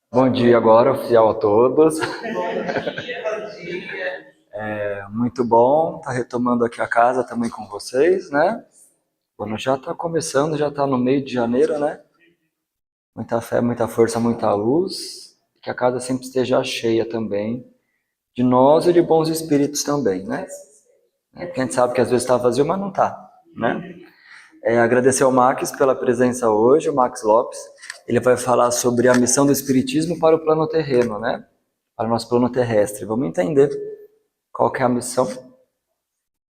Bom dia agora, oficial a todos. Muito bom, tá retomando aqui a casa também com vocês, né? O ano já tá começando, já tá no meio de janeiro, né? Muita fé, muita força, muita luz. Que a casa sempre esteja cheia também, de nós e de bons espíritos também, né? Porque a gente sabe que às vezes está vazio, mas não tá, né? Agradecer ao Max pela presença hoje, o Max Lopes. Ele vai falar sobre a missão do Espiritismo para o plano terreno, né? Para o nosso plano terrestre. Vamos entender qual que é a missão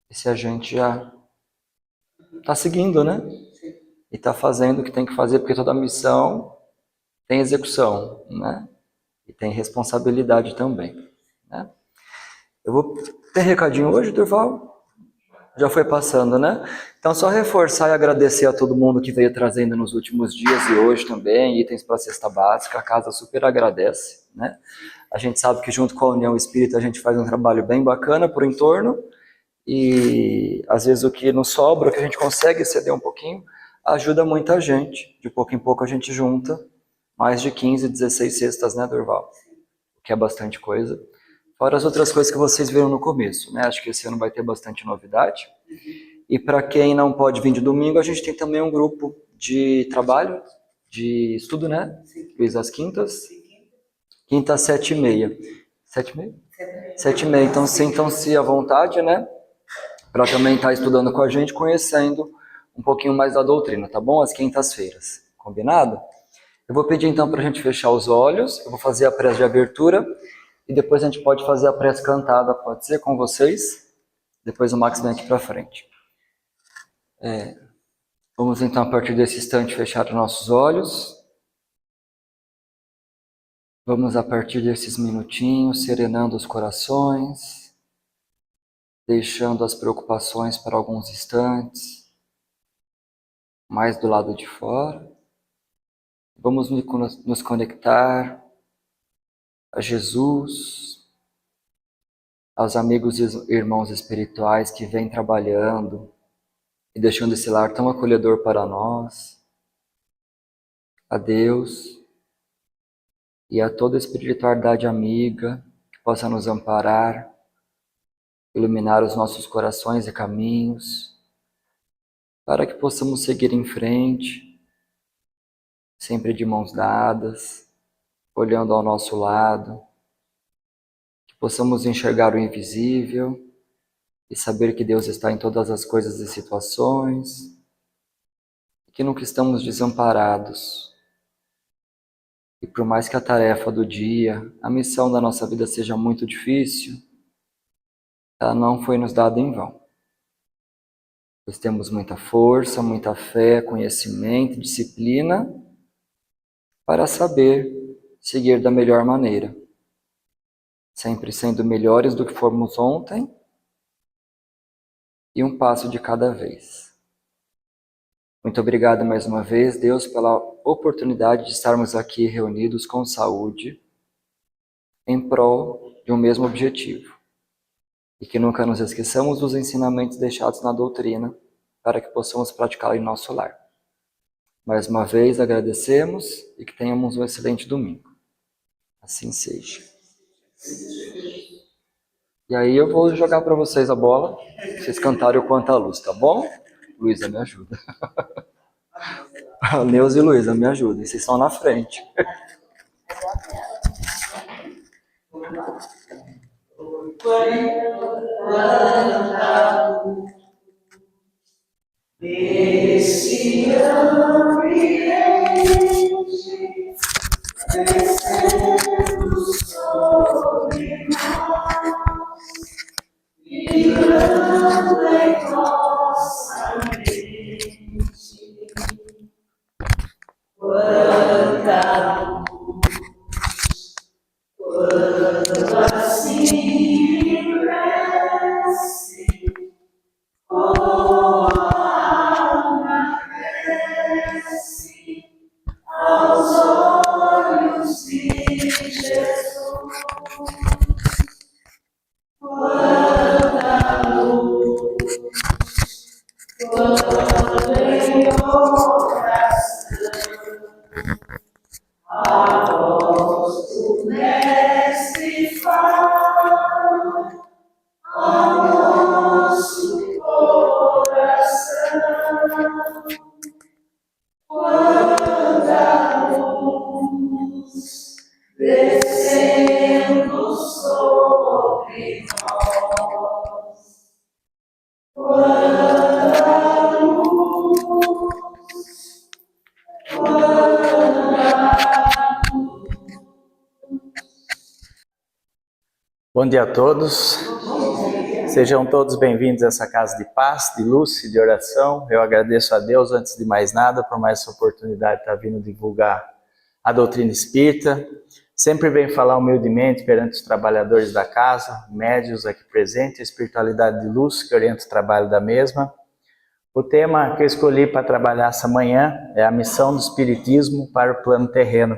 e se a gente já está seguindo, né? E está fazendo o que tem que fazer, porque toda missão tem execução, né? E tem responsabilidade também, né? Eu vou ter recadinho hoje, Durval? Já foi passando, né? Então, só reforçar e agradecer a todo mundo que veio trazendo nos últimos dias e hoje também, itens para a cesta básica, a casa super agradece, né? A gente sabe que junto com a União Espírita a gente faz um trabalho bem bacana por entorno, e às vezes o que nos sobra, o que a gente consegue ceder um pouquinho, ajuda muita gente. De pouco em pouco a gente junta mais de 15, 16 cestas, né, Durval? O que é bastante coisa. Fora as outras coisas que vocês viram no começo, né? Acho que esse ano vai ter bastante novidade. E para quem não pode vir de domingo, a gente tem também um grupo de trabalho, de estudo, né? Luiz, às quintas. Quinta, 7h30. 7h30? 7h30. Então, sintam-se à vontade, né? Para também estar estudando com a gente, conhecendo um pouquinho mais da doutrina, tá bom? Às quintas-feiras. Combinado? Eu vou pedir então para a gente fechar os olhos, eu vou fazer a prece de abertura e depois a gente pode fazer a prece cantada, pode ser, com vocês? Depois o Max vem aqui para frente. Vamos então, a partir desse instante, fechar os nossos olhos. Vamos, a partir desses minutinhos, serenando os corações, deixando as preocupações para alguns instantes, mais do lado de fora. Vamos nos conectar a Jesus, aos amigos e irmãos espirituais que vêm trabalhando e deixando esse lar tão acolhedor para nós, a Deus e a toda a espiritualidade amiga que possa nos amparar, iluminar os nossos corações e caminhos, para que possamos seguir em frente, sempre de mãos dadas, olhando ao nosso lado, que possamos enxergar o invisível e saber que Deus está em todas as coisas e situações, e que nunca estamos desamparados. E por mais que a tarefa do dia, a missão da nossa vida seja muito difícil, ela não foi nos dada em vão. Pois temos muita força, muita fé, conhecimento, disciplina para saber seguir da melhor maneira, sempre sendo melhores do que fomos ontem e um passo de cada vez. Muito obrigado mais uma vez, Deus, pela oportunidade de estarmos aqui reunidos com saúde em prol de um mesmo objetivo. E que nunca nos esqueçamos dos ensinamentos deixados na doutrina para que possamos praticá-la em nosso lar. Mais uma vez agradecemos e que tenhamos um excelente domingo. Assim seja. E aí eu vou jogar para vocês a bola, vocês cantarem o Quanta Luz, tá bom? Luísa, me ajuda. Neuza e Luísa, me ajudem, vocês estão na frente. Esse ambiente descendo sobre nós, vibrando em nossa mente, quanta luz, quando assim cresce, oh, aos olhos de Bom dia a todos. Sejam todos bem-vindos a essa casa de paz, de luz e de oração. Eu agradeço a Deus, antes de mais nada, por mais essa oportunidade de estar vindo divulgar a doutrina espírita. Sempre venho falar humildemente perante os trabalhadores da casa, médios aqui presentes, a espiritualidade de luz que orienta o trabalho da mesma. O tema que eu escolhi para trabalhar essa manhã é a missão do Espiritismo para o plano terreno.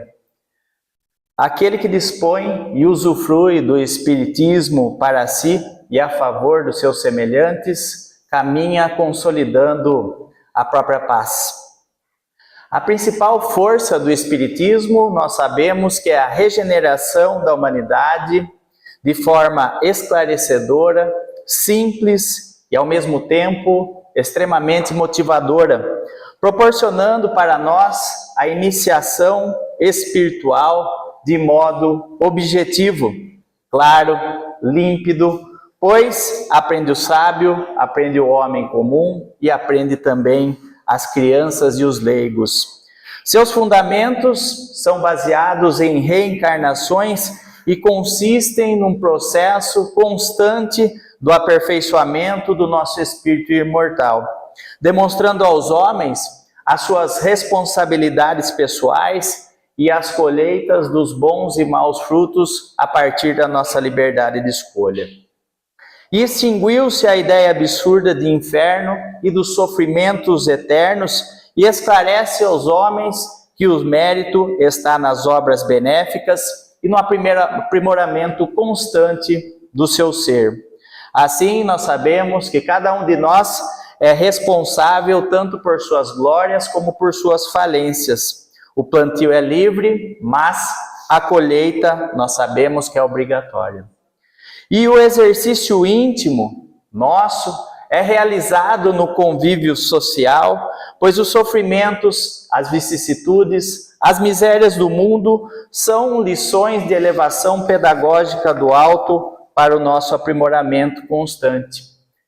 Aquele que dispõe e usufrui do Espiritismo para si e a favor dos seus semelhantes, caminha consolidando a própria paz. A principal força do Espiritismo, nós sabemos que é a regeneração da humanidade de forma esclarecedora, simples e ao mesmo tempo extremamente motivadora, proporcionando para nós a iniciação espiritual de modo objetivo, claro, límpido, pois aprende o sábio, aprende o homem comum e aprende também as crianças e os leigos. Seus fundamentos são baseados em reencarnações e consistem num processo constante do aperfeiçoamento do nosso espírito imortal, demonstrando aos homens as suas responsabilidades pessoais e as colheitas dos bons e maus frutos a partir da nossa liberdade de escolha. E extinguiu-se a ideia absurda de inferno e dos sofrimentos eternos e esclarece aos homens que o mérito está nas obras benéficas e no aprimoramento constante do seu ser. Assim, nós sabemos que cada um de nós é responsável tanto por suas glórias como por suas falências. O plantio é livre, mas a colheita nós sabemos que é obrigatória. E o exercício íntimo nosso é realizado no convívio social, pois os sofrimentos, as vicissitudes, as misérias do mundo são lições de elevação pedagógica do alto para o nosso aprimoramento constante,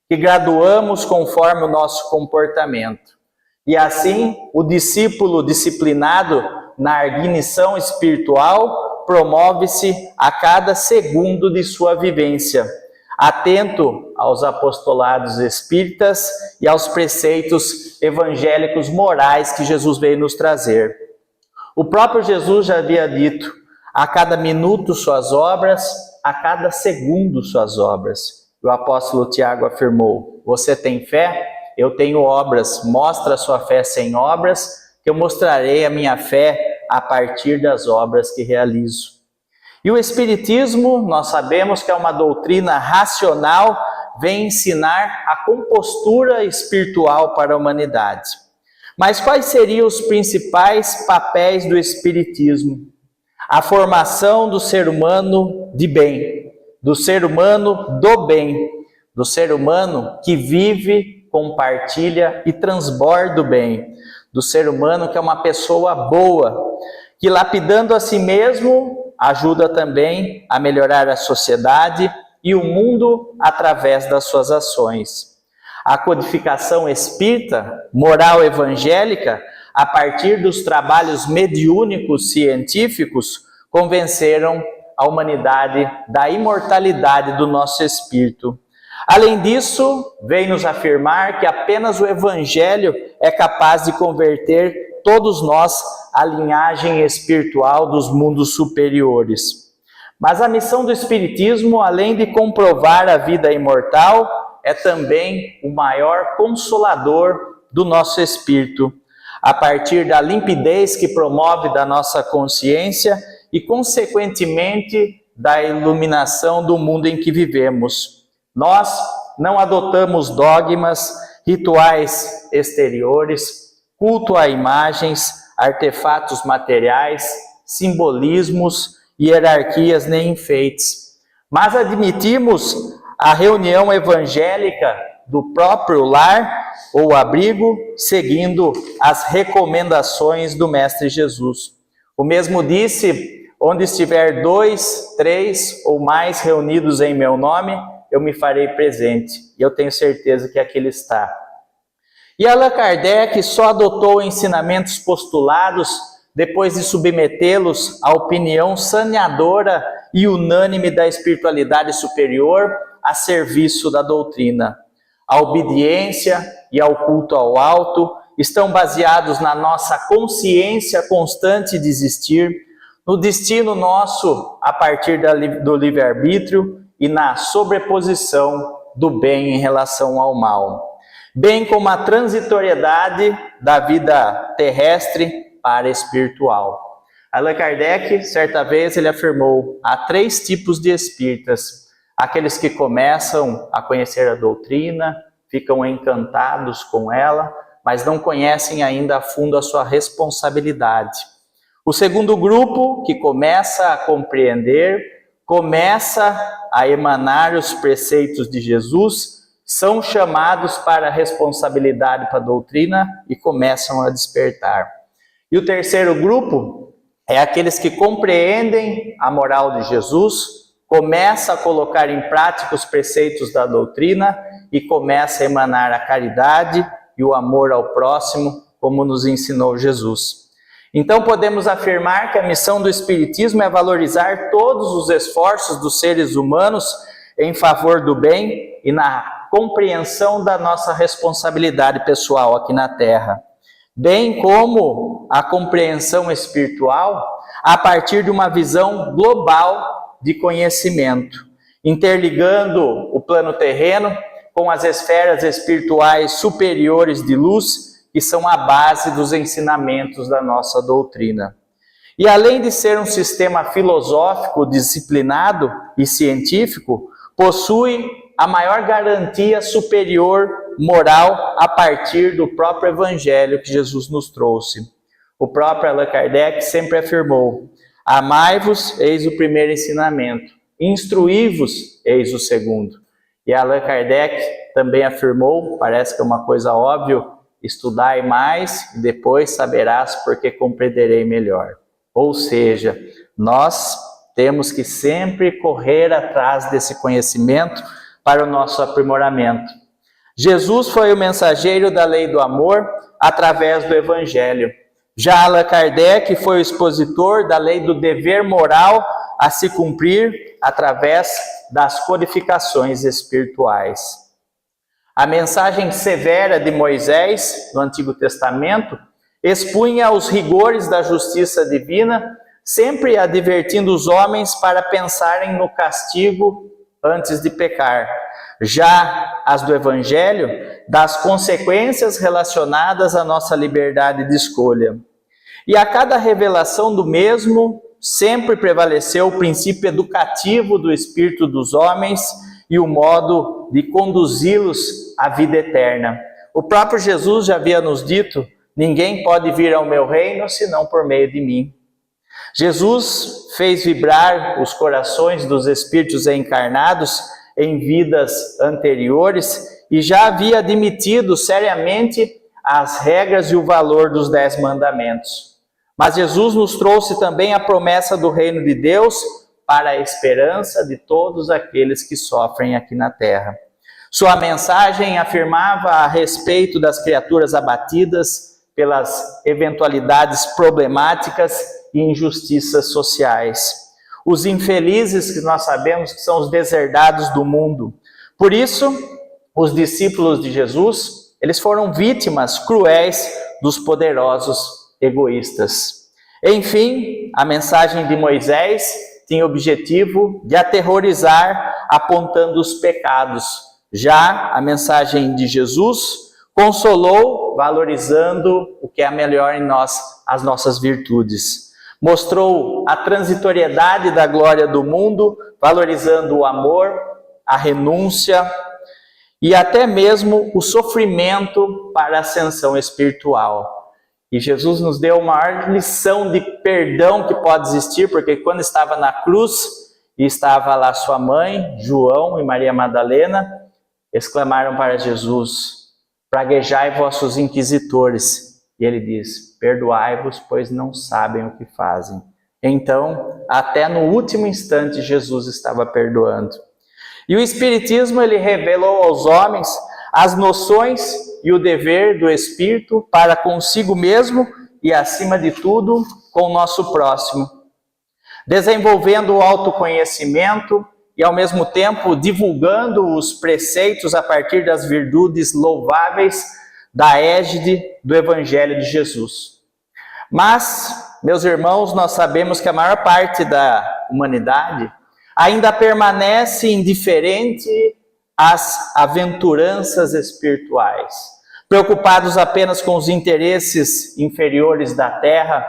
que graduamos conforme o nosso comportamento. E assim, o discípulo disciplinado na ignição espiritual promove-se a cada segundo de sua vivência, atento aos apostolados espíritas e aos preceitos evangélicos morais que Jesus veio nos trazer. O próprio Jesus já havia dito: a cada minuto suas obras, a cada segundo suas obras. O apóstolo Tiago afirmou: você tem fé? Eu tenho obras. Mostra a sua fé sem obras, que eu mostrarei a minha fé a partir das obras que realizo. E o Espiritismo, nós sabemos que é uma doutrina racional, vem ensinar a compostura espiritual para a humanidade. Mas quais seriam os principais papéis do Espiritismo? A formação do ser humano de bem, do ser humano do bem, do ser humano que vive, compartilha e transborda o bem, do ser humano que é uma pessoa boa, que lapidando a si mesmo ajuda também a melhorar a sociedade e o mundo através das suas ações. A codificação espírita, moral evangélica, a partir dos trabalhos mediúnicos científicos, convenceram a humanidade da imortalidade do nosso espírito. Além disso, vem nos afirmar que apenas o Evangelho é capaz de converter todos nós à linhagem espiritual dos mundos superiores. Mas a missão do Espiritismo, além de comprovar a vida imortal, é também o maior consolador do nosso espírito, a partir da limpidez que promove da nossa consciência e, consequentemente, da iluminação do mundo em que vivemos. Nós não adotamos dogmas, rituais exteriores, culto a imagens, artefatos materiais, simbolismos, hierarquias nem enfeites, mas admitimos a reunião evangélica do próprio lar ou abrigo, seguindo as recomendações do Mestre Jesus. O mesmo disse: onde estiver 2, 3 ou mais reunidos em meu nome, eu me farei presente. E eu tenho certeza que aqui ele está. E Allan Kardec só adotou ensinamentos postulados depois de submetê-los à opinião saneadora e unânime da espiritualidade superior a serviço da doutrina. A obediência e ao culto ao alto estão baseados na nossa consciência constante de existir, no destino nosso a partir do livre-arbítrio e na sobreposição do bem em relação ao mal, bem como a transitoriedade da vida terrestre para a espiritual. Allan Kardec, certa vez, ele afirmou: há 3 tipos de espíritas: aqueles que começam a conhecer a doutrina, ficam encantados com ela, mas não conhecem ainda a fundo a sua responsabilidade. O segundo grupo, que começa a compreender, começa a emanar os preceitos de Jesus, são chamados para a responsabilidade para a doutrina e começam a despertar. E o terceiro grupo é aqueles que compreendem a moral de Jesus, começa a colocar em prática os preceitos da doutrina e começa a emanar a caridade e o amor ao próximo, como nos ensinou Jesus. Então podemos afirmar que a missão do Espiritismo é valorizar todos os esforços dos seres humanos em favor do bem e na compreensão da nossa responsabilidade pessoal aqui na Terra, bem como a compreensão espiritual a partir de uma visão global de conhecimento, interligando o plano terreno com as esferas espirituais superiores de luz, que são a base dos ensinamentos da nossa doutrina. E além de ser um sistema filosófico, disciplinado e científico, possui a maior garantia superior moral a partir do próprio Evangelho que Jesus nos trouxe. O próprio Allan Kardec sempre afirmou: amai-vos, eis o primeiro ensinamento, instruí-vos, eis o segundo. E Allan Kardec também afirmou, parece que é uma coisa óbvia: estudai mais e depois saberás porque compreenderei melhor. Ou seja, nós temos que sempre correr atrás desse conhecimento para o nosso aprimoramento. Jesus foi o mensageiro da lei do amor através do Evangelho. Já Allan Kardec foi o expositor da lei do dever moral a se cumprir através das codificações espirituais. A mensagem severa de Moisés, no Antigo Testamento, expunha os rigores da justiça divina, sempre advertindo os homens para pensarem no castigo antes de pecar. Já as do Evangelho, das consequências relacionadas à nossa liberdade de escolha. E a cada revelação do mesmo, sempre prevaleceu o princípio educativo do espírito dos homens e o modo de conduzi-los à vida eterna. O próprio Jesus já havia nos dito: ninguém pode vir ao meu reino senão por meio de mim. Jesus fez vibrar os corações dos espíritos encarnados em vidas anteriores e já havia admitido seriamente as regras e o valor dos 10 mandamentos. Mas Jesus nos trouxe também a promessa do reino de Deus para a esperança de todos aqueles que sofrem aqui na terra. Sua mensagem afirmava a respeito das criaturas abatidas pelas eventualidades problemáticas e injustiças sociais. Os infelizes, que nós sabemos que são os deserdados do mundo. Por isso, os discípulos de Jesus, eles foram vítimas cruéis dos poderosos egoístas. Enfim, a mensagem de Moisés tinha o objetivo de aterrorizar, apontando os pecados. Já a mensagem de Jesus consolou, valorizando o que é melhor em nós, as nossas virtudes. Mostrou a transitoriedade da glória do mundo, valorizando o amor, a renúncia e até mesmo o sofrimento para a ascensão espiritual. E Jesus nos deu a maior lição de perdão que pode existir, porque quando estava na cruz e estava lá sua mãe, João e Maria Madalena, exclamaram para Jesus: praguejai vossos inquisitores. E ele diz: perdoai-vos, pois não sabem o que fazem. Então, até no último instante, Jesus estava perdoando. E o Espiritismo, ele revelou aos homens as noções e o dever do Espírito para consigo mesmo e, acima de tudo, com o nosso próximo. Desenvolvendo o autoconhecimento e, ao mesmo tempo, divulgando os preceitos a partir das virtudes louváveis da égide do Evangelho de Jesus. Mas, meus irmãos, nós sabemos que a maior parte da humanidade ainda permanece indiferente às aventuranças espirituais, preocupados apenas com os interesses inferiores da terra,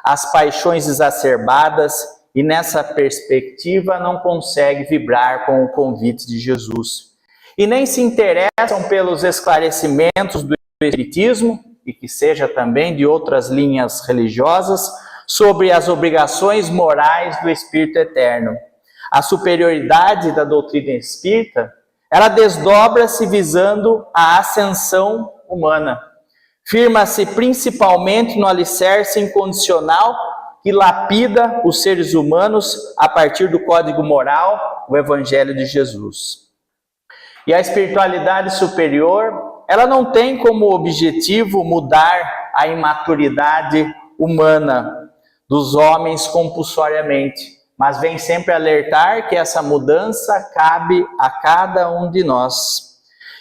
as paixões exacerbadas, e nessa perspectiva não consegue vibrar com o convite de Jesus. E nem se interessam pelos esclarecimentos do Espiritismo, e que seja também de outras linhas religiosas, sobre as obrigações morais do Espírito Eterno. A superioridade da doutrina espírita, ela desdobra-se visando a ascensão humana. Firma-se principalmente no alicerce incondicional que lapida os seres humanos a partir do código moral, o Evangelho de Jesus. E a espiritualidade superior, ela não tem como objetivo mudar a imaturidade humana dos homens compulsoriamente, mas vem sempre alertar que essa mudança cabe a cada um de nós.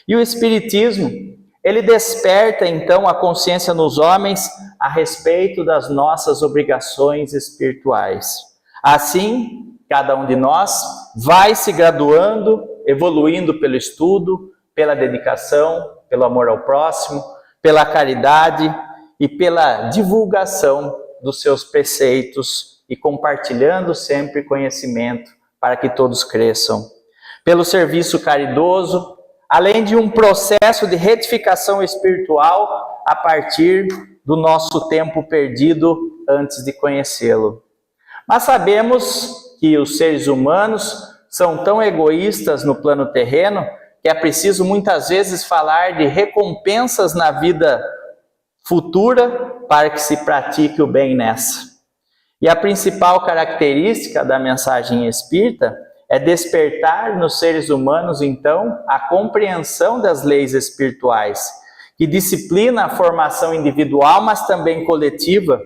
E o Espiritismo, ele desperta então a consciência nos homens a respeito das nossas obrigações espirituais. Assim, cada um de nós vai se graduando, evoluindo pelo estudo, pela dedicação, pelo amor ao próximo, pela caridade e pela divulgação dos seus preceitos e compartilhando sempre conhecimento para que todos cresçam. Pelo serviço caridoso, além de um processo de retificação espiritual a partir do nosso tempo perdido antes de conhecê-lo. Mas sabemos que os seres humanos são tão egoístas no plano terreno que é preciso muitas vezes falar de recompensas na vida futura para que se pratique o bem nessa. E a principal característica da mensagem espírita é despertar nos seres humanos, então, a compreensão das leis espirituais, que disciplina a formação individual, mas também coletiva,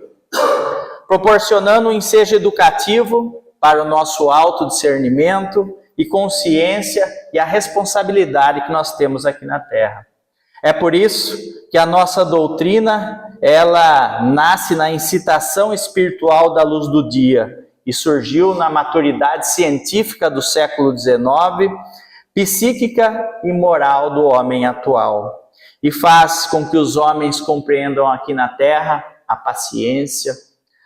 proporcionando um ensejo educativo para o nosso autodiscernimento e consciência e a responsabilidade que nós temos aqui na Terra. É por isso que a nossa doutrina, ela nasce na incitação espiritual da luz do dia e surgiu na maturidade científica do século XIX, psíquica e moral do homem atual. E faz com que os homens compreendam aqui na Terra a paciência,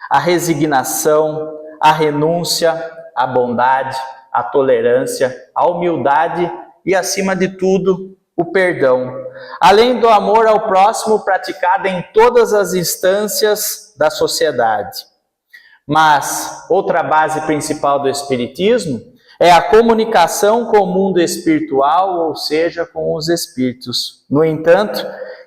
a resignação, a renúncia, a bondade, a tolerância, a humildade e, acima de tudo, o perdão. Além do amor ao próximo praticado em todas as instâncias da sociedade. Mas outra base principal do Espiritismo é a comunicação com o mundo espiritual, ou seja, com os espíritos. No entanto,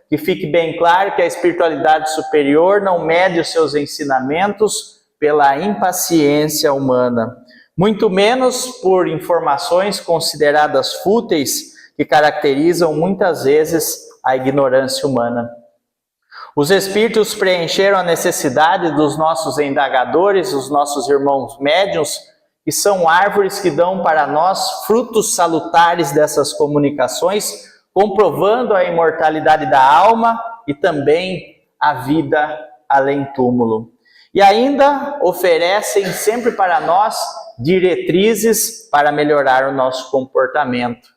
que fique bem claro que a espiritualidade superior não mede os seus ensinamentos pela impaciência humana, muito menos por informações consideradas fúteis que caracterizam muitas vezes a ignorância humana. Os espíritos preencheram a necessidade dos nossos indagadores, os nossos irmãos médiuns, que são árvores que dão para nós frutos salutares dessas comunicações, comprovando a imortalidade da alma e também a vida além túmulo. E ainda oferecem sempre para nós diretrizes para melhorar o nosso comportamento,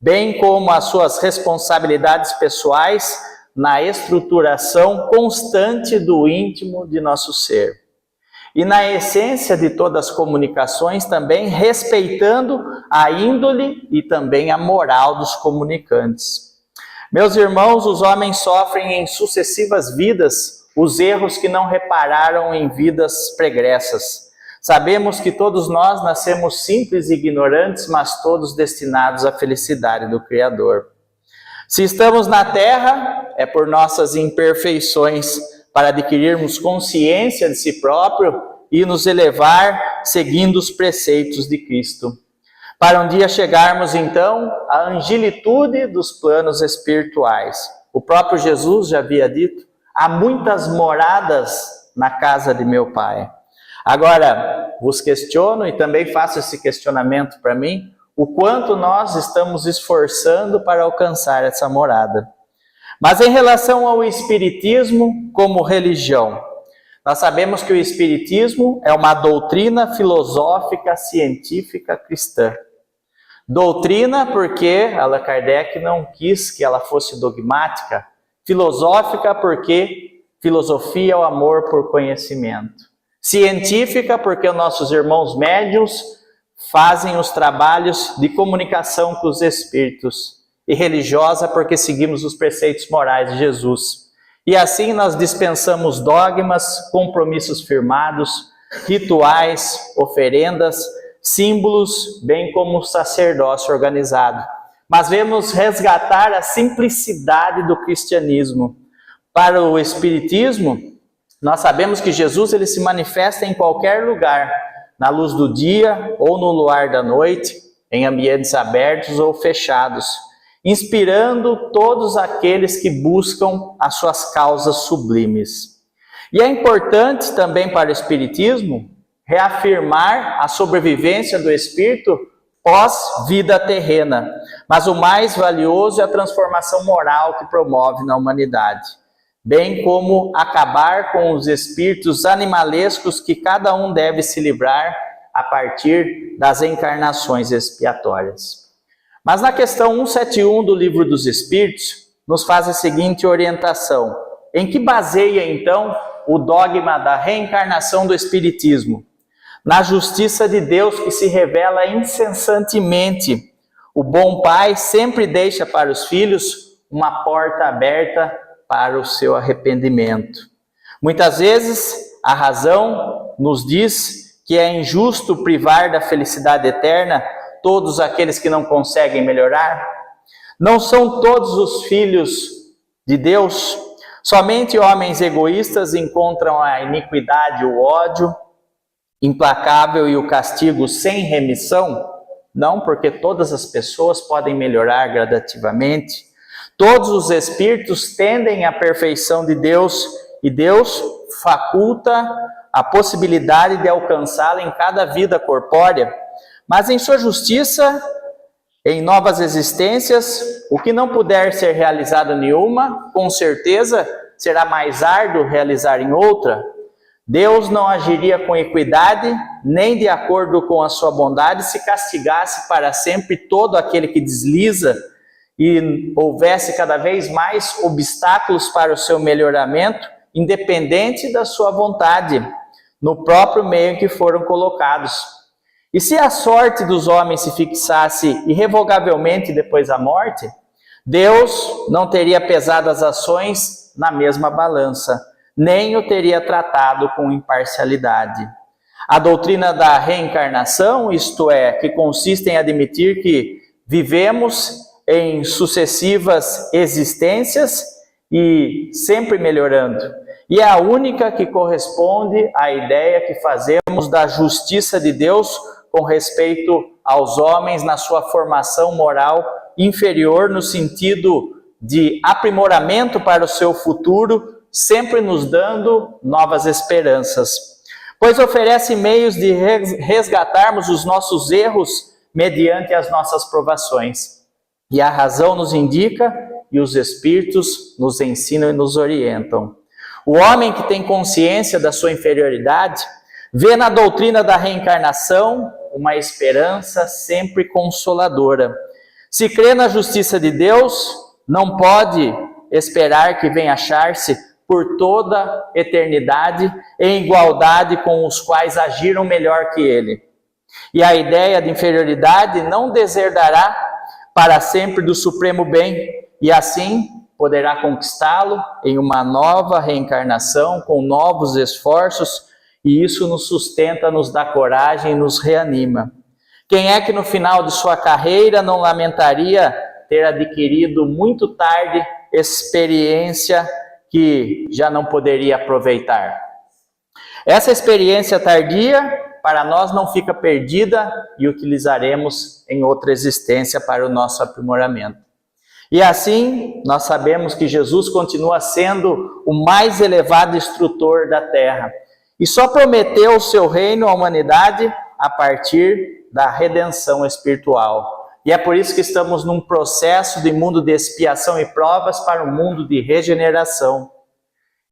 bem como as suas responsabilidades pessoais na estruturação constante do íntimo de nosso ser. E na essência de todas as comunicações também respeitando a índole e também a moral dos comunicantes. Meus irmãos, os homens sofrem em sucessivas vidas os erros que não repararam em vidas pregressas. Sabemos que todos nós nascemos simples e ignorantes, mas todos destinados à felicidade do Criador. Se estamos na Terra, é por nossas imperfeições, para adquirirmos consciência de si próprio e nos elevar seguindo os preceitos de Cristo. Para um dia chegarmos, então, à angelitude dos planos espirituais. O próprio Jesus já havia dito: Há muitas moradas na casa de meu Pai. Agora, vos questiono e também faço esse questionamento para mim, o quanto nós estamos esforçando para alcançar essa morada. Mas em relação ao Espiritismo como religião, nós sabemos que o Espiritismo é uma doutrina filosófica, científica, cristã. Doutrina porque Allan Kardec não quis que ela fosse dogmática. Filosófica porque filosofia é o amor por conhecimento. Científica porque os nossos irmãos médiuns fazem os trabalhos de comunicação com os espíritos. E religiosa porque seguimos os preceitos morais de Jesus. E assim nós dispensamos dogmas, compromissos firmados, rituais, oferendas, símbolos, bem como o sacerdócio organizado. Mas vemos resgatar a simplicidade do cristianismo. Para o Espiritismo, nós sabemos que Jesus ele se manifesta em qualquer lugar, na luz do dia ou no luar da noite, em ambientes abertos ou fechados, inspirando todos aqueles que buscam as suas causas sublimes. E é importante também para o Espiritismo reafirmar a sobrevivência do espírito pós-vida terrena, mas o mais valioso é a transformação moral que promove na humanidade, bem como acabar com os espíritos animalescos que cada um deve se livrar a partir das encarnações expiatórias. Mas na questão 171 do Livro dos Espíritos, nos faz a seguinte orientação, em que baseia então o dogma da reencarnação do Espiritismo? Na justiça de Deus que se revela incessantemente. O bom pai sempre deixa para os filhos uma porta aberta para o seu arrependimento. Muitas vezes a razão nos diz que é injusto privar da felicidade eterna todos aqueles que não conseguem melhorar. Não são todos os filhos de Deus. Somente homens egoístas encontram a iniquidade, o ódio implacável e o castigo sem remissão? Não, porque todas as pessoas podem melhorar gradativamente. Todos os espíritos tendem à perfeição de Deus e Deus faculta a possibilidade de alcançá-la em cada vida corpórea. Mas em sua justiça, em novas existências, o que não puder ser realizado em uma, com certeza será mais árduo realizar em outra. Deus não agiria com equidade, nem de acordo com a sua bondade, se castigasse para sempre todo aquele que desliza e houvesse cada vez mais obstáculos para o seu melhoramento, independente da sua vontade, no próprio meio em que foram colocados. E se a sorte dos homens se fixasse irrevogavelmente depois da morte, Deus não teria pesado as ações na mesma balança, nem o teria tratado com imparcialidade. A doutrina da reencarnação, isto é, que consiste em admitir que vivemos em sucessivas existências e sempre melhorando. E é a única que corresponde à ideia que fazemos da justiça de Deus com respeito aos homens na sua formação moral inferior, no sentido de aprimoramento para o seu futuro, sempre nos dando novas esperanças. Pois oferece meios de resgatarmos os nossos erros mediante as nossas provações. E a razão nos indica e os espíritos nos ensinam e nos orientam. O homem que tem consciência da sua inferioridade vê na doutrina da reencarnação uma esperança sempre consoladora. Se crê na justiça de Deus, não pode esperar que venha achar-se por toda eternidade em igualdade com os quais agiram melhor que ele. E a ideia de inferioridade não deserdará para sempre do supremo bem, e assim poderá conquistá-lo em uma nova reencarnação, com novos esforços, e isso nos sustenta, nos dá coragem e nos reanima. Quem é que no final de sua carreira não lamentaria ter adquirido muito tarde experiência que já não poderia aproveitar? Essa experiência tardia para nós não fica perdida e utilizaremos em outra existência para o nosso aprimoramento. E assim, nós sabemos que Jesus continua sendo o mais elevado instrutor da terra. E só prometeu o seu reino à humanidade a partir da redenção espiritual. E é por isso que estamos num processo de mundo de expiação e provas para um mundo de regeneração.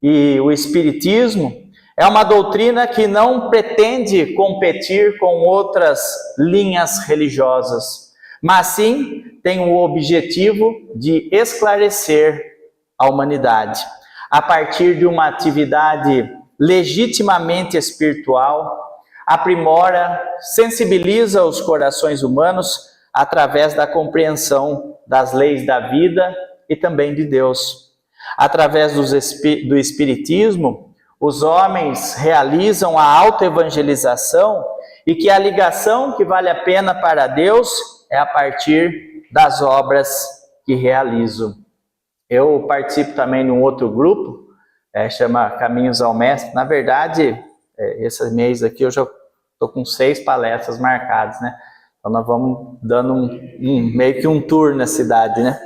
E o Espiritismo é uma doutrina que não pretende competir com outras linhas religiosas, mas sim tem o objetivo de esclarecer a humanidade. A partir de uma atividade legitimamente espiritual, aprimora, sensibiliza os corações humanos através da compreensão das leis da vida e também de Deus. Através do Espiritismo, os homens realizam a autoevangelização e que a ligação que vale a pena para Deus é a partir das obras que realizam. Eu participo também de um outro grupo, chama Caminhos ao Mestre. Na verdade, esse mês aqui eu já estou com 6 palestras marcadas, né? Então nós vamos dando meio que um tour na cidade, né?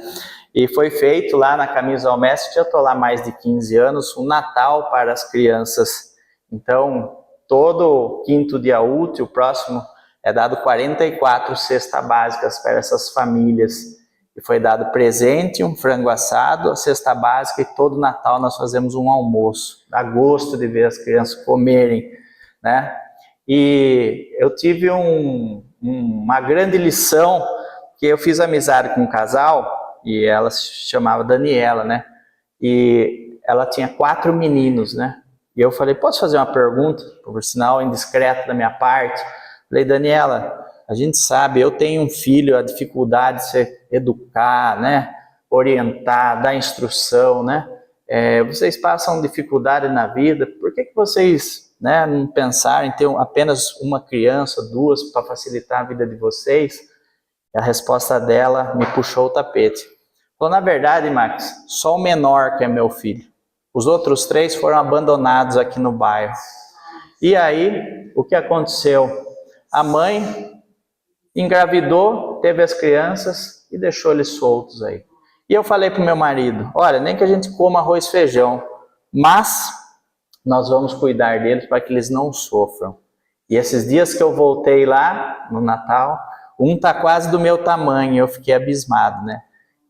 E foi feito lá na Caminhos ao Mestre, eu estou lá há mais de 15 anos, um Natal para as crianças. Então, todo quinto dia útil, próximo, é dado 44 cestas básicas para essas famílias. E foi dado presente, um frango assado, a cesta básica, e todo Natal nós fazemos um almoço. Dá gosto de ver as crianças comerem, né? E eu tive uma grande lição, que eu fiz amizade com um casal, e ela se chamava Daniela, né? E ela tinha 4 meninos, né? E eu falei, posso fazer uma pergunta? Por sinal indiscreto da minha parte. Falei, Daniela, a gente sabe, eu tenho um filho, a dificuldade de se educar, né? Orientar, dar instrução, né? Vocês passam dificuldade na vida, por que vocês, né, não pensarem em ter apenas uma criança, 2, para facilitar a vida de vocês? E a resposta dela me puxou o tapete. Falou, na verdade, Max, só o menor que é meu filho. Os outros 3 foram abandonados aqui no bairro. E aí, o que aconteceu? A mãe engravidou, teve as crianças e deixou eles soltos aí. E eu falei para o meu marido, olha, nem que a gente coma arroz e feijão, mas nós vamos cuidar deles para que eles não sofram. E esses dias que eu voltei lá, no Natal, um está quase do meu tamanho, eu fiquei abismado, né?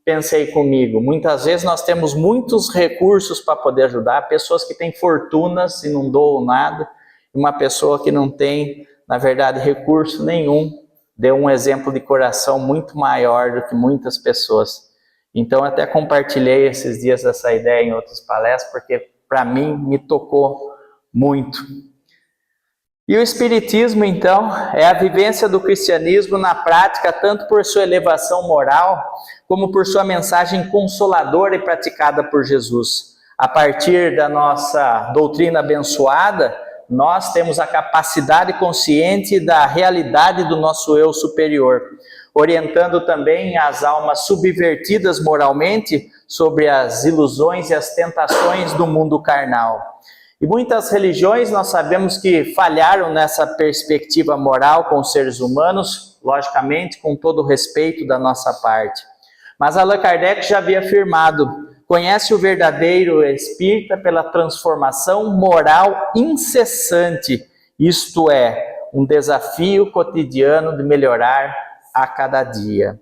Pensei comigo, muitas vezes nós temos muitos recursos para poder ajudar, pessoas que têm fortunas e não doam nada, e uma pessoa que não tem, na verdade, recurso nenhum, deu um exemplo de coração muito maior do que muitas pessoas. Então, até compartilhei esses dias essa ideia em outras palestras, porque para mim me tocou muito. E o Espiritismo, então, é a vivência do cristianismo na prática, tanto por sua elevação moral, como por sua mensagem consoladora e praticada por Jesus. A partir da nossa doutrina abençoada, nós temos a capacidade consciente da realidade do nosso eu superior, orientando também as almas subvertidas moralmente sobre as ilusões e as tentações do mundo carnal. E muitas religiões nós sabemos que falharam nessa perspectiva moral com os seres humanos, logicamente com todo o respeito da nossa parte. Mas Allan Kardec já havia afirmado, conhece o verdadeiro espírita pela transformação moral incessante, isto é, um desafio cotidiano de melhorar a cada dia.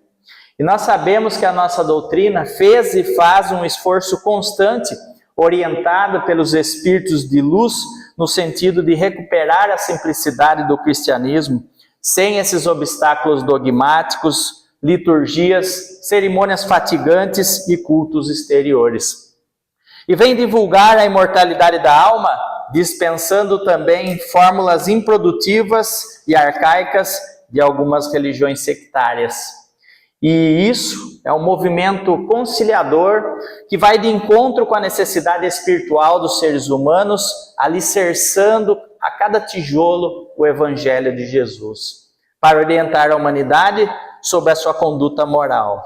E nós sabemos que a nossa doutrina fez e faz um esforço constante, orientado pelos espíritos de luz, no sentido de recuperar a simplicidade do cristianismo, sem esses obstáculos dogmáticos, liturgias, cerimônias fatigantes e cultos exteriores. E vem divulgar a imortalidade da alma, dispensando também fórmulas improdutivas e arcaicas de algumas religiões sectárias. E isso é um movimento conciliador que vai de encontro com a necessidade espiritual dos seres humanos, alicerçando a cada tijolo o Evangelho de Jesus, para orientar a humanidade sobre a sua conduta moral.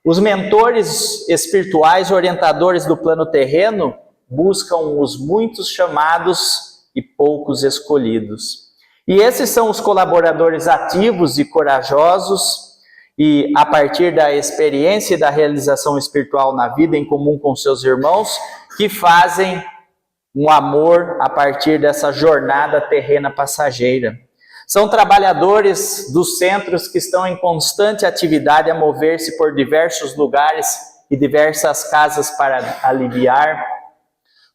Os mentores espirituais orientadores do plano terreno buscam os muitos chamados e poucos escolhidos. E esses são os colaboradores ativos e corajosos, e a partir da experiência e da realização espiritual na vida em comum com seus irmãos, que fazem um amor a partir dessa jornada terrena passageira. São trabalhadores dos centros que estão em constante atividade a mover-se por diversos lugares e diversas casas para aliviar,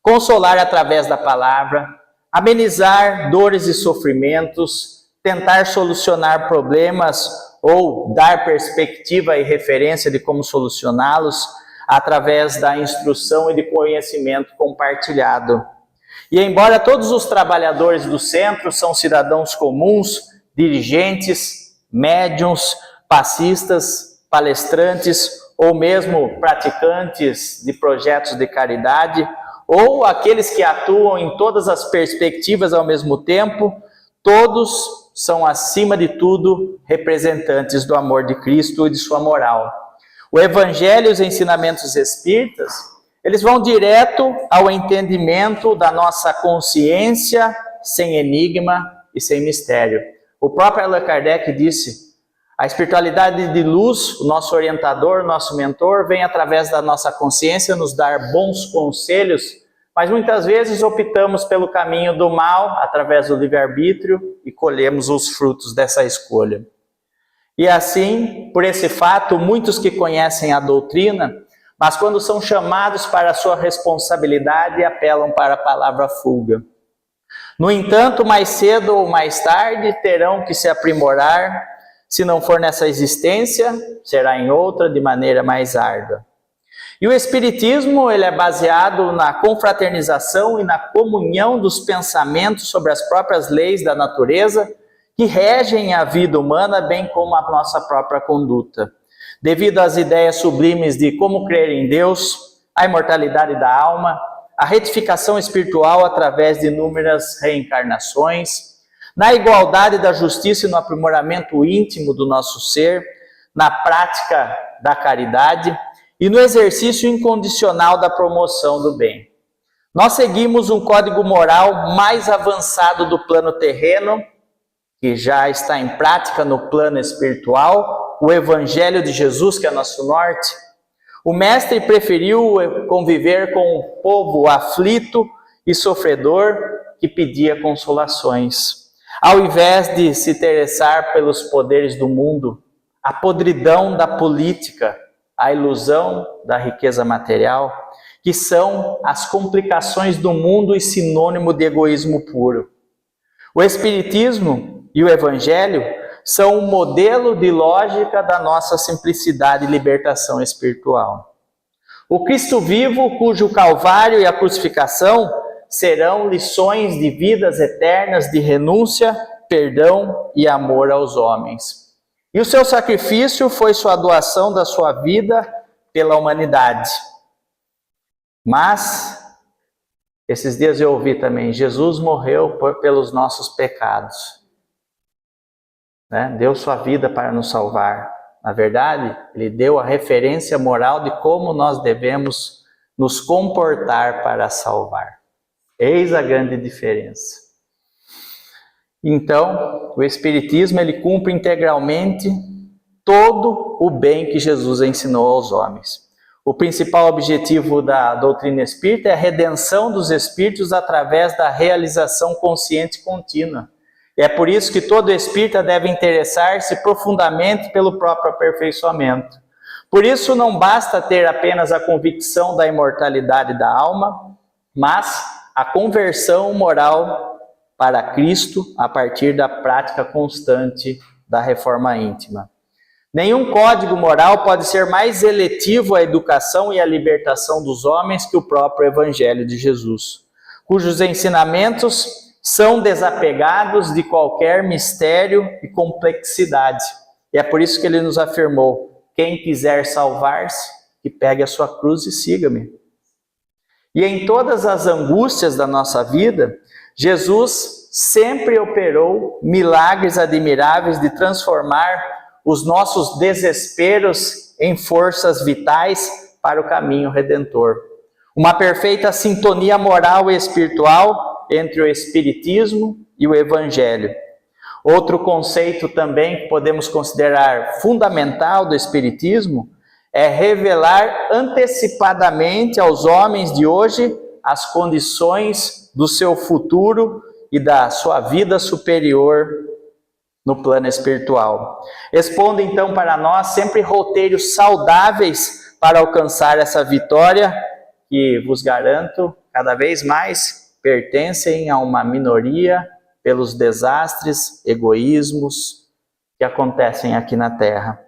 consolar através da palavra, amenizar dores e sofrimentos, tentar solucionar problemas ou dar perspectiva e referência de como solucioná-los através da instrução e de conhecimento compartilhado. E embora todos os trabalhadores do centro são cidadãos comuns, dirigentes, médiuns, passistas, palestrantes ou mesmo praticantes de projetos de caridade, ou aqueles que atuam em todas as perspectivas ao mesmo tempo, todos são, acima de tudo, representantes do amor de Cristo e de sua moral. O Evangelho e os ensinamentos espíritas, eles vão direto ao entendimento da nossa consciência, sem enigma e sem mistério. O próprio Allan Kardec disse: a espiritualidade de luz, o nosso orientador, o nosso mentor, vem através da nossa consciência nos dar bons conselhos, mas muitas vezes optamos pelo caminho do mal, através do livre-arbítrio, e colhemos os frutos dessa escolha. E assim, por esse fato, muitos que conhecem a doutrina, mas quando são chamados para a sua responsabilidade, apelam para a palavra fuga. No entanto, mais cedo ou mais tarde, terão que se aprimorar. Se não for nessa existência, será em outra, de maneira mais árdua. E o Espiritismo, ele é baseado na confraternização e na comunhão dos pensamentos sobre as próprias leis da natureza que regem a vida humana, bem como a nossa própria conduta. Devido às ideias sublimes de como crer em Deus, a imortalidade da alma, a retificação espiritual através de inúmeras reencarnações, na igualdade da justiça e no aprimoramento íntimo do nosso ser, na prática da caridade e no exercício incondicional da promoção do bem. Nós seguimos um código moral mais avançado do plano terreno, que já está em prática no plano espiritual, o Evangelho de Jesus, que é nosso norte. O Mestre preferiu conviver com o povo aflito e sofredor que pedia consolações, ao invés de se interessar pelos poderes do mundo, a podridão da política, a ilusão da riqueza material, que são as complicações do mundo e sinônimo de egoísmo puro. O Espiritismo e o Evangelho são um modelo de lógica da nossa simplicidade e libertação espiritual. O Cristo vivo, cujo Calvário e a crucificação serão lições de vidas eternas de renúncia, perdão e amor aos homens. E o seu sacrifício foi sua doação da sua vida pela humanidade. Mas, esses dias eu ouvi também, Jesus morreu pelos nossos pecados. Deu sua vida para nos salvar. Na verdade, ele deu a referência moral de como nós devemos nos comportar para salvar. Eis a grande diferença. Então, o Espiritismo, ele cumpre integralmente todo o bem que Jesus ensinou aos homens. O principal objetivo da doutrina espírita é a redenção dos espíritos através da realização consciente contínua. E é por isso que todo espírita deve interessar-se profundamente pelo próprio aperfeiçoamento. Por isso não basta ter apenas a convicção da imortalidade da alma, mas a conversão moral para Cristo a partir da prática constante da reforma íntima. Nenhum código moral pode ser mais eletivo à educação e à libertação dos homens que o próprio Evangelho de Jesus, cujos ensinamentos são desapegados de qualquer mistério e complexidade. E é por isso que ele nos afirmou: quem quiser salvar-se, que pegue a sua cruz e siga-me. E em todas as angústias da nossa vida, Jesus sempre operou milagres admiráveis de transformar os nossos desesperos em forças vitais para o caminho redentor. Uma perfeita sintonia moral e espiritual entre o Espiritismo e o Evangelho. Outro conceito também que podemos considerar fundamental do Espiritismo é revelar antecipadamente aos homens de hoje as condições do seu futuro e da sua vida superior no plano espiritual. Expondo então para nós sempre roteiros saudáveis para alcançar essa vitória que, vos garanto, cada vez mais pertencem a uma minoria pelos desastres, egoísmos que acontecem aqui na Terra.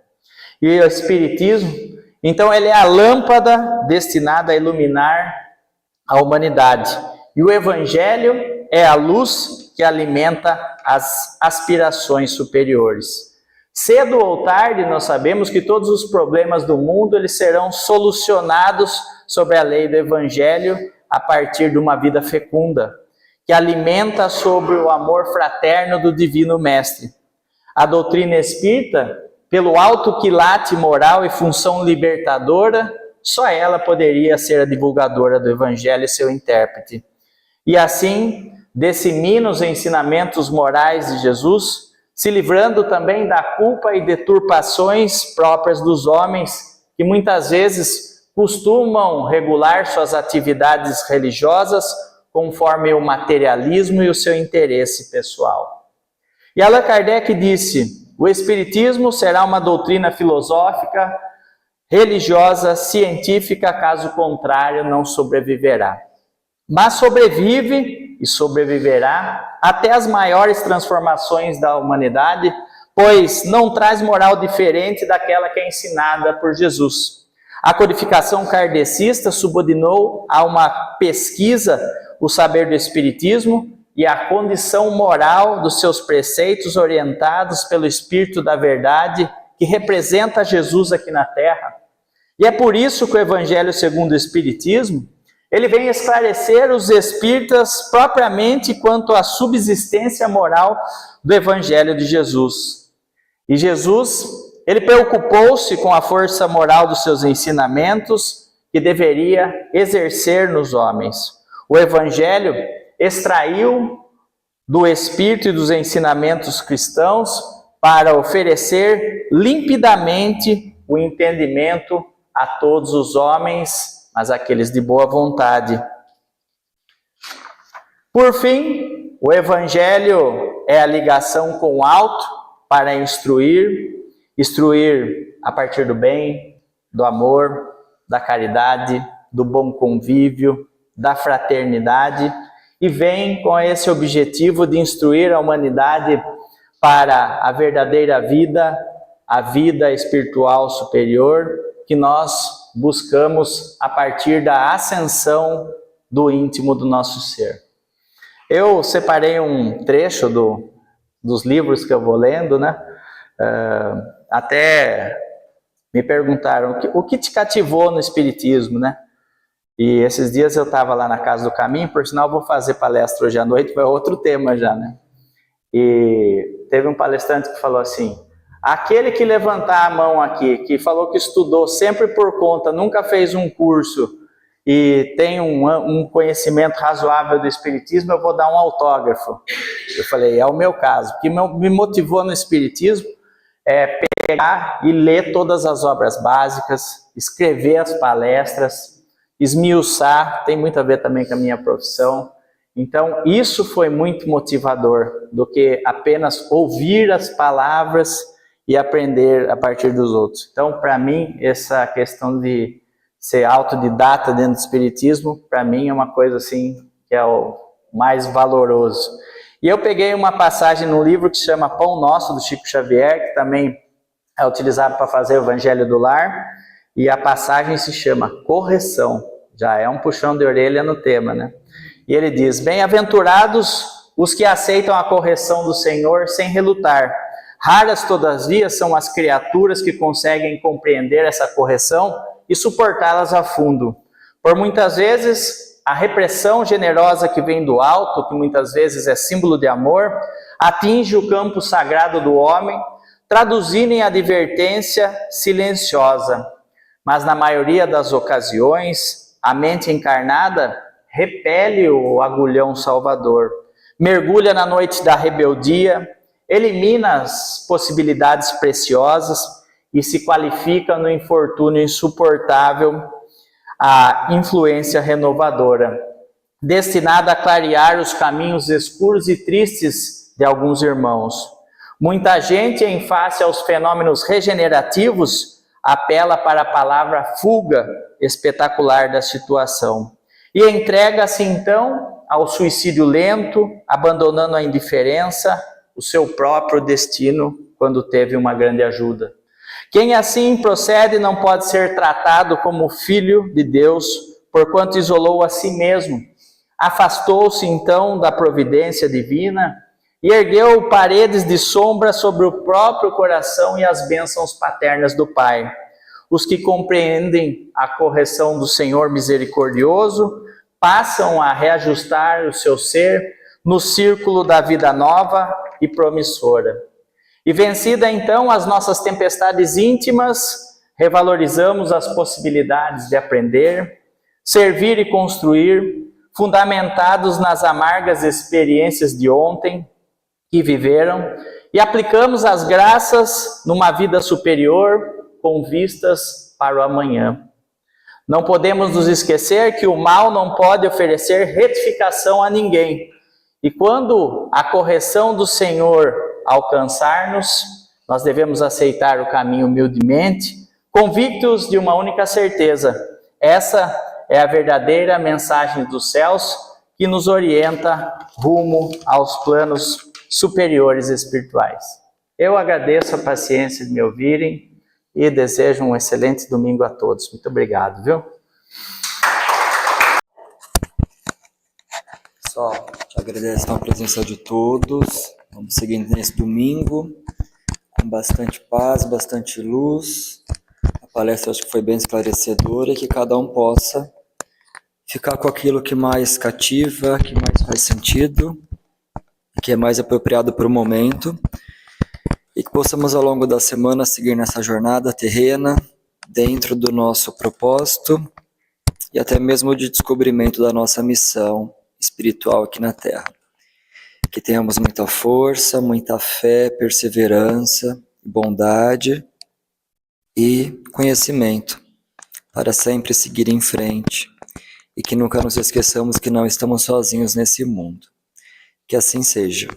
E o Espiritismo, então, ele é a lâmpada destinada a iluminar a humanidade. E o Evangelho é a luz que alimenta as aspirações superiores. Cedo ou tarde, nós sabemos que todos os problemas do mundo eles serão solucionados sob a lei do Evangelho a partir de uma vida fecunda, que alimenta sobre o amor fraterno do Divino Mestre. A doutrina espírita, pelo alto quilate moral e função libertadora, só ela poderia ser a divulgadora do Evangelho e seu intérprete. E assim, dissemina os ensinamentos morais de Jesus, se livrando também da culpa e deturpações próprias dos homens, que muitas vezes costumam regular suas atividades religiosas conforme o materialismo e o seu interesse pessoal. E Allan Kardec disse: o Espiritismo será uma doutrina filosófica, religiosa, científica, caso contrário não sobreviverá. Mas sobrevive e sobreviverá até as maiores transformações da humanidade, pois não traz moral diferente daquela que é ensinada por Jesus. A codificação kardecista subordinou a uma pesquisa o saber do Espiritismo e a condição moral dos seus preceitos orientados pelo Espírito da Verdade, que representa Jesus aqui na Terra. E é por isso que o Evangelho segundo o Espiritismo, ele vem esclarecer os espíritas propriamente quanto à subsistência moral do Evangelho de Jesus. E Jesus, ele preocupou-se com a força moral dos seus ensinamentos que deveria exercer nos homens. O Evangelho extraiu do Espírito e dos ensinamentos cristãos para oferecer limpidamente o entendimento a todos os homens, mas aqueles de boa vontade. Por fim, o Evangelho é a ligação com o alto para instruir a partir do bem, do amor, da caridade, do bom convívio, da fraternidade, e vem com esse objetivo de instruir a humanidade para a verdadeira vida, a vida espiritual superior, que nós buscamos a partir da ascensão do íntimo do nosso ser. Eu separei um trecho dos livros que eu vou lendo, né? Até me perguntaram, o que te cativou no Espiritismo, né? E esses dias eu estava lá na Casa do Caminho, por sinal vou fazer palestra hoje à noite, vai outro tema já, né? E teve um palestrante que falou assim: aquele que levantar a mão aqui, que falou que estudou sempre por conta, nunca fez um curso e tem um conhecimento razoável do Espiritismo, eu vou dar um autógrafo. Eu falei, é o meu caso. O que me motivou no Espiritismo é pegar e ler todas as obras básicas, escrever as palestras, esmiuçar, tem muito a ver também com a minha profissão. Então, isso foi muito motivador do que apenas ouvir as palavras e aprender a partir dos outros. Então, para mim, essa questão de ser autodidata dentro do Espiritismo, para mim é uma coisa assim que é o mais valoroso. E eu peguei uma passagem no livro que se chama Pão Nosso, do Chico Xavier, que também é utilizado para fazer o Evangelho do Lar, e a passagem se chama Correção. Já é um puxão de orelha no tema, né? E ele diz: bem-aventurados os que aceitam a correção do Senhor sem relutar. Raras, todavia, são as criaturas que conseguem compreender essa correção e suportá-las a fundo. Por muitas vezes, a repressão generosa que vem do alto, que muitas vezes é símbolo de amor, atinge o campo sagrado do homem, traduzindo em advertência silenciosa. Mas na maioria das ocasiões, a mente encarnada repele o agulhão salvador, mergulha na noite da rebeldia, elimina as possibilidades preciosas e se qualifica no infortúnio insuportável a influência renovadora, destinada a clarear os caminhos escuros e tristes de alguns irmãos. Muita gente, em face aos fenômenos regenerativos, apela para a palavra fuga espetacular da situação e entrega-se então ao suicídio lento, abandonando a indiferença, o seu próprio destino, quando teve uma grande ajuda. Quem assim procede não pode ser tratado como filho de Deus, porquanto isolou a si mesmo. Afastou-se então da providência divina e ergueu paredes de sombra sobre o próprio coração e as bênçãos paternas do Pai. Os que compreendem a correção do Senhor misericordioso passam a reajustar o seu ser no círculo da vida nova e promissora. E vencida então as nossas tempestades íntimas, revalorizamos as possibilidades de aprender, servir e construir, fundamentados nas amargas experiências de ontem que viveram, e aplicamos as graças numa vida superior com vistas para o amanhã. Não podemos nos esquecer que o mal não pode oferecer retificação a ninguém. E quando a correção do Senhor alcançar-nos, nós devemos aceitar o caminho humildemente, convictos de uma única certeza: essa é a verdadeira mensagem dos céus que nos orienta rumo aos planos superiores espirituais. Eu agradeço a paciência de me ouvirem e desejo um excelente domingo a todos. Muito obrigado, viu? Pessoal, te agradeço a presença de todos. Vamos seguindo nesse domingo com bastante paz, bastante luz. A palestra acho que foi bem esclarecedora e que cada um possa ficar com aquilo que mais cativa, que mais faz sentido, que é mais apropriado para o momento, e que possamos ao longo da semana seguir nessa jornada terrena, dentro do nosso propósito e até mesmo de descobrimento da nossa missão espiritual aqui na Terra. Que tenhamos muita força, muita fé, perseverança, bondade e conhecimento para sempre seguir em frente e que nunca nos esqueçamos que não estamos sozinhos nesse mundo. Que assim seja.